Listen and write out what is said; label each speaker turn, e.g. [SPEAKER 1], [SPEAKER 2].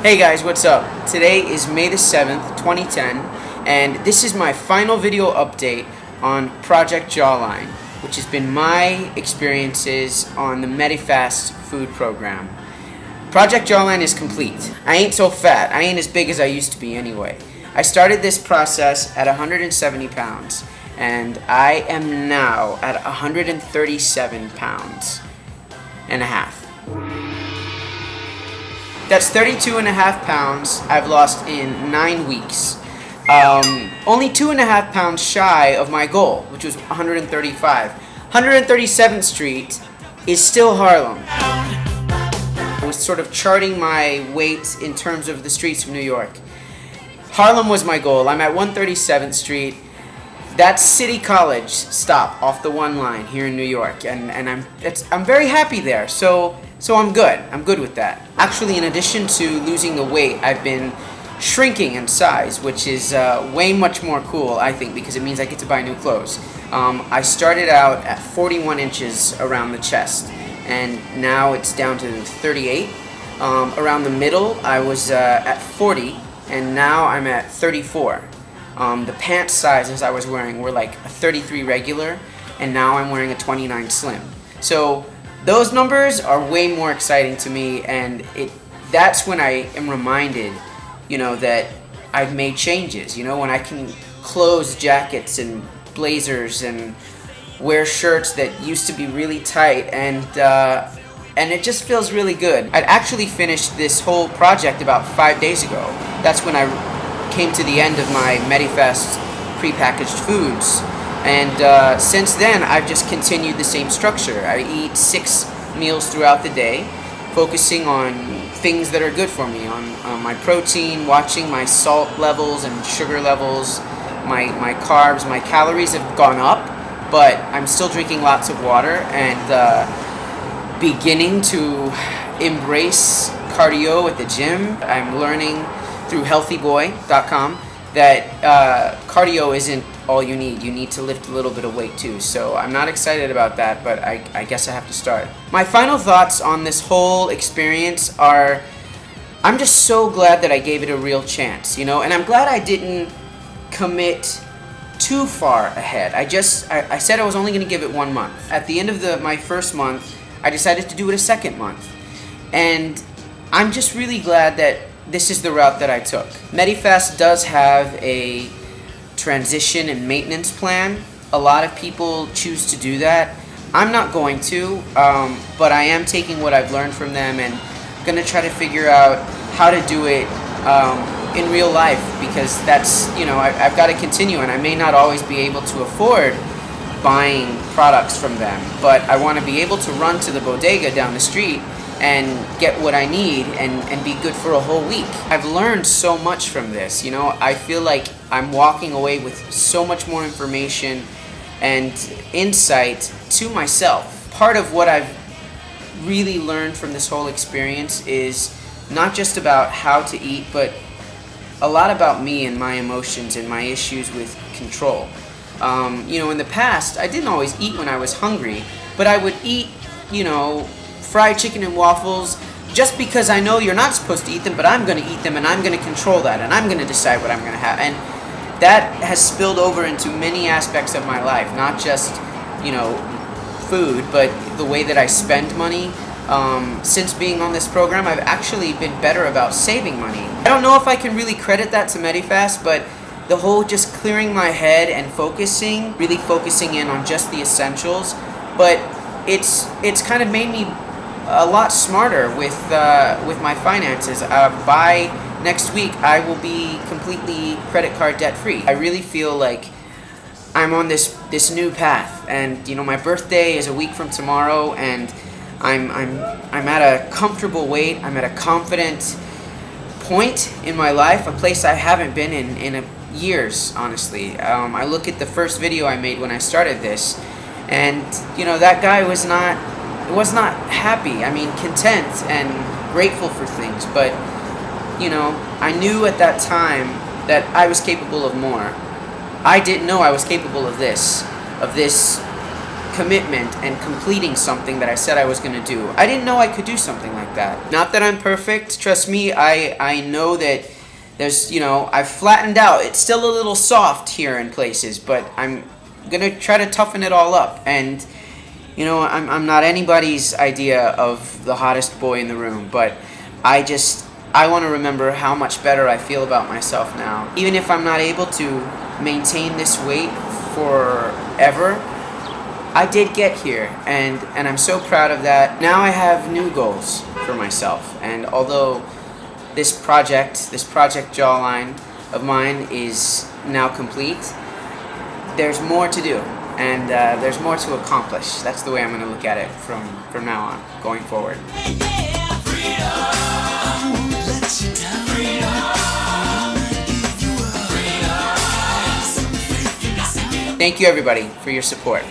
[SPEAKER 1] Hey guys, what's up? Today is May the 7th, 2010, and this is my final video update on Project Jawline, which has been my experiences on the Medifast food program. Project Jawline is complete. I ain't so fat. I ain't as big as I used to be anyway. I started this process at 170 pounds, and I am now at 137 pounds and a half. That's 32.5 pounds I've lost in 9 weeks. Only 2.5 pounds shy of my goal, which was 135. 137th Street is still Harlem. I was sort of charting my weight in terms of the streets of New York. Harlem was my goal. I'm at 137th Street. That's City College stop off the 1 line here in New York, and I'm very happy there. So I'm good. I'm good with that. Actually, in addition to losing the weight, I've been shrinking in size, which is way much more cool, I think, because it means I get to buy new clothes. I started out at 41 inches around the chest, and now it's down to 38. Around the middle, I was at 40, and now I'm at 34. The pant sizes I was wearing were like a 33 regular, and now I'm wearing a 29 slim. So those numbers are way more exciting to me, and that's when I am reminded, that I've made changes. When I can close jackets and blazers and wear shirts that used to be really tight, and it just feels really good. I'd actually finished this whole project about 5 days ago. That's when I came to the end of my Medifast prepackaged foods. And since then, I've just continued the same structure. I eat 6 meals throughout the day, focusing on things that are good for me, on my protein, watching my salt levels and sugar levels, my carbs. My calories have gone up, but I'm still drinking lots of water and beginning to embrace cardio at the gym. I'm learning through healthyboy.com that cardio isn't all you need. You need to lift a little bit of weight too. So I'm not excited about that, but I guess I have to start. My final thoughts on this whole experience are, I'm just so glad that I gave it a real chance, and I'm glad I didn't commit too far ahead. I said I was only going to give it 1 month. At the end of my first month, I decided to do it a second month. And I'm just really glad that this is the route that I took. Medifast does have a transition and maintenance plan. A lot of people choose to do that. I'm not going to, but I am taking what I've learned from them and going to try to figure out how to do it in real life, because that's, I've got to continue, and I may not always be able to afford buying products from them, but I want to be able to run to the bodega down the street and get what I need and be good for a whole week. I've learned so much from this. I feel like I'm walking away with so much more information and insight to myself. Part of what I've really learned from this whole experience is not just about how to eat, but a lot about me and my emotions and my issues with control. In the past, I didn't always eat when I was hungry, but I would eat, fried chicken and waffles just because I know you're not supposed to eat them, but I'm going to eat them, and I'm going to control that, and I'm going to decide what I'm going to have. And that has spilled over into many aspects of my life, not just, food, but the way that I spend money. Since being on this program, I've actually been better about saving money. I don't know if I can really credit that to Medifast, but the whole just clearing my head and really focusing in on just the essentials, but it's kind of made me a lot smarter with my finances. By next week, I will be completely credit card debt free. I really feel like I'm on this new path, and my birthday is a week from tomorrow, and I'm at a comfortable weight. I'm at a confident point in my life, a place I haven't been in years, honestly. I look at the first video I made when I started this, and that guy was not happy. I mean, content and grateful for things, but I knew at that time that I was capable of more. I didn't know I was capable of this commitment and completing something that I said I was going to do. I didn't know I could do something like that. Not that I'm perfect. Trust me, I know that there's, I've flattened out. It's still a little soft here in places, but I'm going to try to toughen it all up. And, I'm not anybody's idea of the hottest boy in the room, but I want to remember how much better I feel about myself now. Even if I'm not able to maintain this weight forever, I did get here, and I'm so proud of that. Now I have new goals for myself, and although this project Jawline of mine is now complete, there's more to do, and there's more to accomplish. That's the way I'm going to look at it from now on, going forward. Thank you, everybody, for your support.